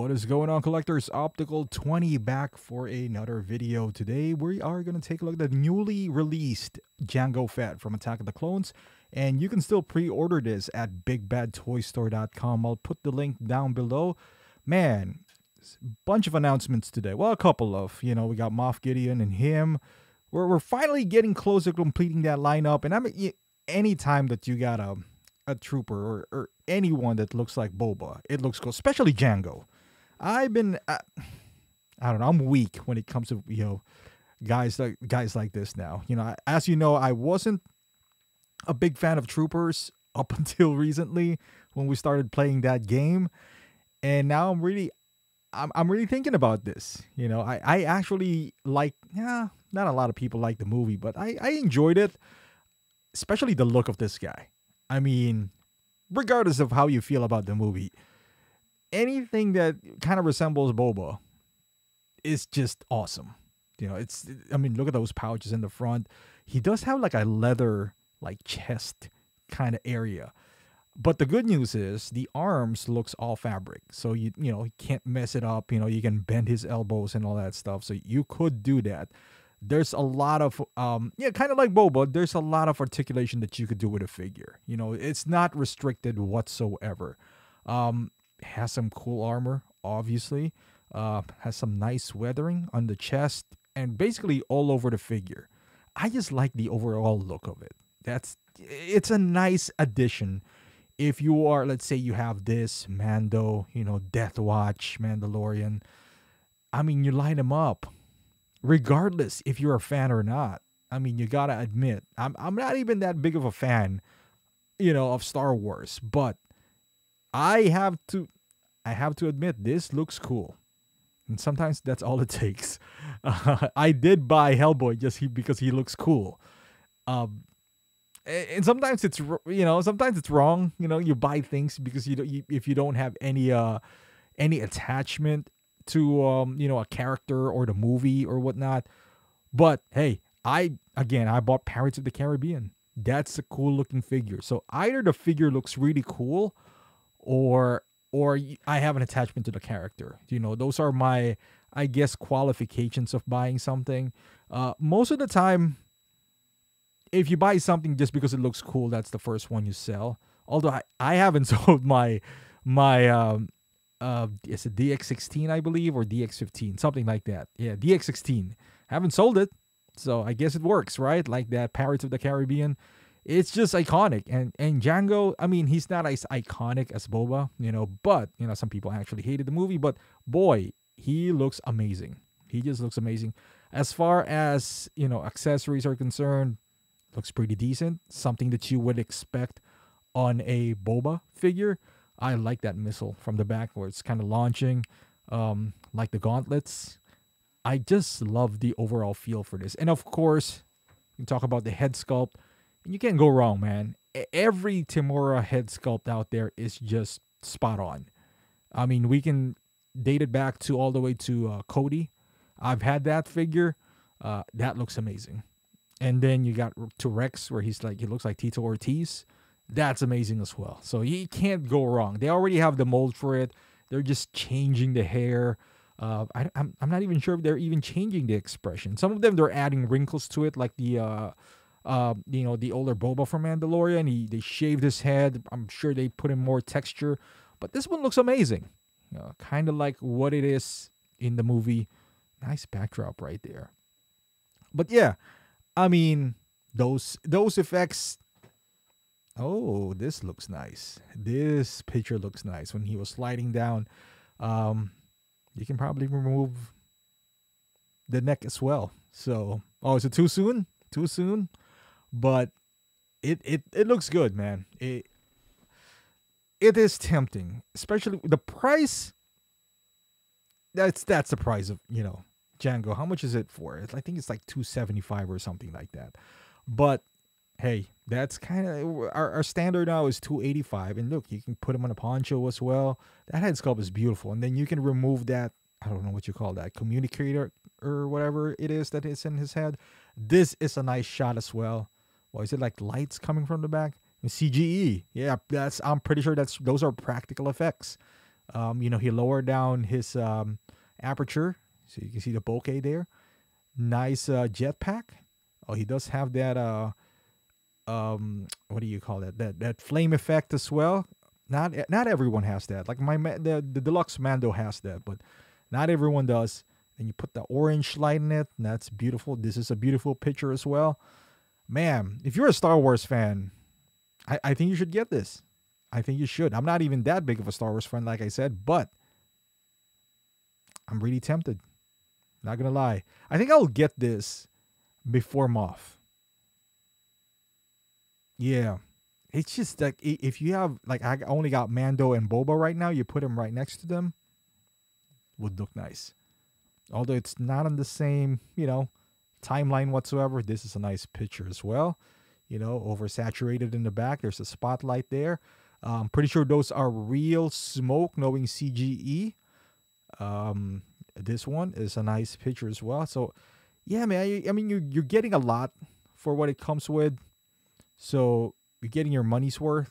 What is going on, collectors? Optical 20 back for another video. Today we are going to take a look at the newly released Jango Fett from Attack of the Clones, and you can still pre-order this at bigbadtoystore.com. I'll put the link down below. Man, bunch of announcements today. Well, a couple of, we got Moff Gideon and him. We're finally getting closer to completing that lineup, and anytime that you got a trooper or anyone that looks like Boba, it looks cool, especially Jango. I don't know, I'm weak when it comes to guys like this now. As you know, I wasn't a big fan of troopers up until recently when we started playing that game, and now I'm really thinking about this. I actually like, not a lot of people like the movie, but I enjoyed it, especially the look of this guy. I mean, regardless of how you feel about the movie, anything that kind of resembles Boba is just awesome. Look at those pouches in the front. He does have like a leather, like chest kind of area. But the good news is the arms looks all fabric. So you can't mess it up. You can bend his elbows and all that stuff. So you could do that. There's a lot of, kind of like Boba, there's a lot of articulation that you could do with a figure. It's not restricted whatsoever. Has some cool armor, obviously. Has some nice weathering on the chest and basically all over the figure. I just like the overall look of it. It's a nice addition. If you are, let's say you have this Mando, Death Watch, Mandalorian, you line them up. Regardless if you're a fan or not, you gotta admit, I'm not even that big of a fan, of Star Wars, but I have to admit this looks cool, and sometimes that's all it takes. I did buy Hellboy because he looks cool, and sometimes it's wrong. You buy things because if you don't have any attachment to a character or the movie or whatnot. But hey, I bought Pirates of the Caribbean. That's a cool looking figure. So either the figure looks really cool or I have an attachment to the character. Those are my, I guess, qualifications of buying something. Most of the time, if you buy something just because it looks cool, that's the first one you sell. Although I haven't sold my it's a DX16, I believe, or DX15, something like that. Yeah, DX16. Haven't sold it, so I guess it works, right? Like that Pirates of the Caribbean. It's just iconic. And Jango, he's not as iconic as Boba, but, some people actually hated the movie, but boy, he looks amazing. He just looks amazing. As far as, accessories are concerned, looks pretty decent. Something that you would expect on a Boba figure. I like that missile from the back where it's kind of launching, like the gauntlets. I just love the overall feel for this. And of course, you talk about the head sculpt, and you can't go wrong, man. Every Timora head sculpt out there is just spot on. We can date it back to all the way to Cody. I've had that figure. That looks amazing. And then you got to Rex, where he looks like Tito Ortiz. That's amazing as well. So you can't go wrong. They already have the mold for it. They're just changing the hair. I'm not even sure if they're even changing the expression. Some of them, they're adding wrinkles to it, like the the older Boba from Mandalorian. They shaved his head. I'm sure they put in more texture. But this one looks amazing. Kind of like what it is in the movie. Nice backdrop right there. But yeah, those effects. Oh, this looks nice. This picture looks nice. When he was sliding down, you can probably remove the neck as well. So, is it too soon? Too soon? But it looks good, man. It is tempting, especially the price. That's the price of Jango. How much is it for? I think it's like $275 or something like that. But hey, that's kind of our standard now is $285, and look, you can put him on a poncho as well. That head sculpt is beautiful, and then you can remove that, I don't know what you call that, communicator or whatever it is that is in his head. This is a nice shot as well. Well, is it like lights coming from the back? And CGE, yeah, I'm pretty sure those are practical effects. You know, he lowered down his aperture, so you can see the bokeh there. Nice jetpack. Oh, he does have that what do you call that? That flame effect as well. Not everyone has that. Like the deluxe Mando has that, but not everyone does. And you put the orange light in it, and that's beautiful. This is a beautiful picture as well. Man, if you're a Star Wars fan, I think you should get this. I think you should. I'm not even that big of a Star Wars fan, like I said, but I'm really tempted. Not gonna lie. I think I'll get this before Moff. Yeah. It's just like if you have, like, I only got Mando and Boba right now, you put them right next to them, would look nice. Although it's not on the same, you know, timeline whatsoever. This is a nice picture as well. You know, oversaturated in the back. There's a spotlight there. I'm pretty sure those are real smoke, knowing CGE. This one is a nice picture as well. So, yeah, man. I mean, you're getting a lot for what it comes with. So you're getting your money's worth.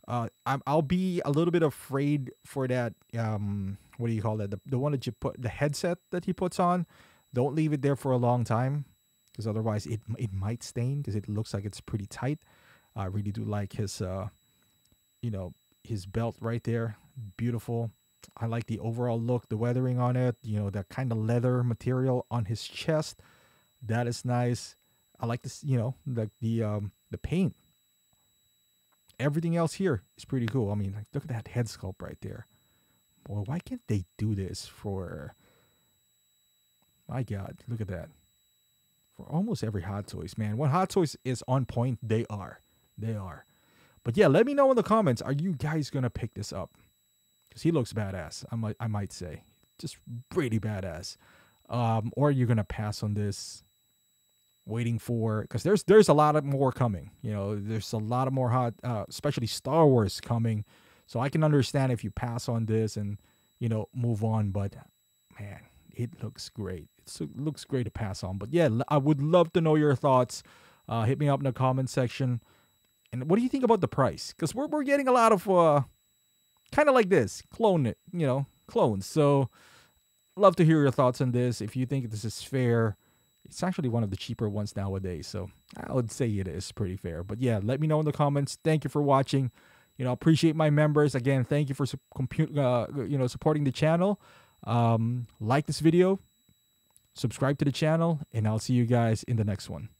I'll be a little bit afraid for that. What do you call that? The one that you put, the headset that he puts on. Don't leave it there for a long time, because otherwise it might stain, because it looks like it's pretty tight. I really do like his you know, his belt right there. Beautiful. I like the overall look, the weathering on it. You know, that kind of leather material on his chest. That is nice. I like this. You know, the paint. Everything else here is pretty cool. I mean, like, look at that head sculpt right there. Boy, why can't they do this for... My God, look at that. For almost every Hot Toys, man. When Hot Toys is on point, they are. They are. But yeah, let me know in the comments. Are you guys going to pick this up? Because he looks badass, I might say. Just pretty badass. Or are you going to pass on this? Waiting for... Because there's a lot of more coming. You know, there's a lot of more hot... especially Star Wars coming. So I can understand if you pass on this and, you know, move on. But, man, it looks great. It looks great to pass on. But yeah, I would love to know your thoughts. Hit me up in the comment section. And what do you think about the price? Because we're getting a lot of kind of like this clones. So love to hear your thoughts on this. If you think this is fair, it's actually one of the cheaper ones nowadays. So I would say it is pretty fair. But yeah, let me know in the comments. Thank you for watching. You know, appreciate my members. Again, thank you for supporting the channel. Like this video, subscribe to the channel, and I'll see you guys in the next one.